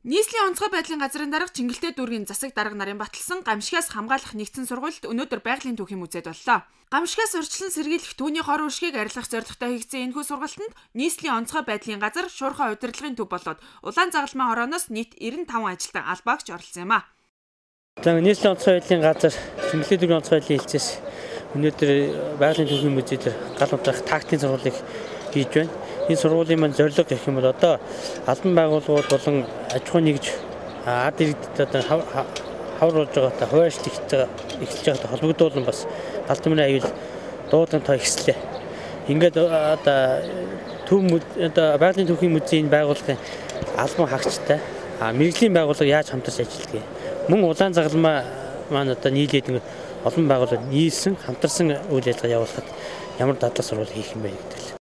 Нийслэлийн онцгой байдлын газрын дарга Чингэлтэй дүүргийн засаг дарга нарын баталсан гамшигаас хамгаалах нэгдсэн сургуульд өнөөдөр байгалийн түүхийн музейд боллоо. Гамшигаас урьдчилан сэргийлэх түүний хор уршгийг арилгах зорилготой хийгдсэн энэхүү сургалтанд нийслэлийн онцгой байдлын газар шуурхай удирдлагын төв болоод улаан загалмай хорооноос нийт 95 ажилтан албаагч оролцсон юм а. За нийслэлийн онцгой байдлын газар Чингэлтэй дүүргийн онцгой байдлын хэлцээс өнөөдөр байгалийн түүхийн музейд гал унтраах тактикийн сургуулийг хийж байна. Энэ сургуулийн маань зорилго гэх юм бол одоо албан байгууллагууд болон аж ахуй нэгж ард иргэдэд одоо хавруулж байгаатай хуваарьж эхэлж байгаатай холбогдуулан бас галт мөрийн аюул дуудан тоо ихслээ. Ингээд одоо байгалийн түүхийн музейн байгууллагын албан хаагчтай мэрэгжлийн байгууллага яаж хамтарч ажилладаг. Мөн улаан загалмай маань одоо нийлээд олон байгууллагууд нийлсэн хамтарсан үйл ажиллагаа явуулахад ямар дадлаг сурвалж хийх юм бэ гэдэг.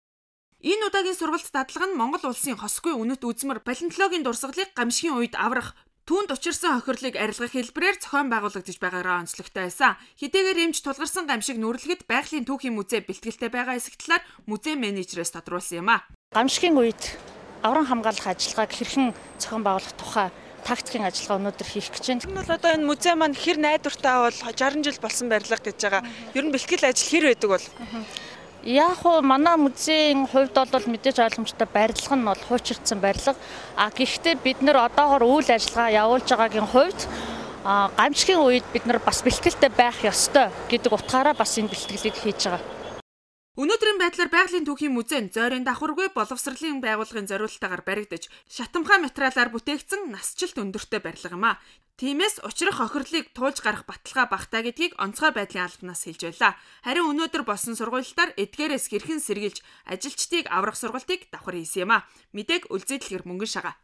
Энэ удаагийн сургалт дадлага нь Монгол улсын хосгүй үнэт үзмэр палеонтологийн дурсгалыг гамшигын үед аврах түүнд учирсан хохирлыг арилгах хэлбэрээр зохион байгуулагдаж байгаагаа онцлогтой байсан. Хэдийгээр эмч тулгарсан гамшиг нүрлэхэд байгалийн түүхийн музей бэлтгэлтэй байгаа хэсэг талаар музей менежерээс тодруулсан юм а. Гамшигын үед авран хамгаалах ажиллагааг хэрхэн зохион байгуулах тухай тактикийн ажиллагаа өнөөдөр хийх гэж байна. Энэ бол одоо энэ музей маань хэр найдвартай бол 60 жил болсон барилга гэж байгаа. Ер нь бэлтгэл ажил хэр байдаг бол? Яг уу манай музейн хувьд бол мэдээж ойлгомжтой барилга нь бол хуучирдсан барилга. Гэхдээ бид нэр одоогоор үйл ажиллагаа явуулж байгаагийн хувьд гамшигын үед бид нар бас бэлтгэлтэй байх ёстой гэдэг утгаараа бас энэ бэлтгэлийг хийж байгаа. Өнөөдрийн байдлаар байгалийн түүхийн музей нь зойрын давхаргүй боловсролын байгууллагын зориулалтаагаар баригдаж, шатамхай материалаар бүтээгдсэн насжилт өндөртэй барилга юм а. Тиймээс учрах хохирлыг туулж гарах баталгаа багтаа гэдгийг онцгой байдлын албанаас хэлж байлаа. Харин өнөөдөр болсон сургуультаар эдгээрээс хэрхэн сэргийлж ажилчдыг аврах сургалтыг давхар хийсэн юм а. Мэдээг Үлзийдлгэр мөнгөн шагаа.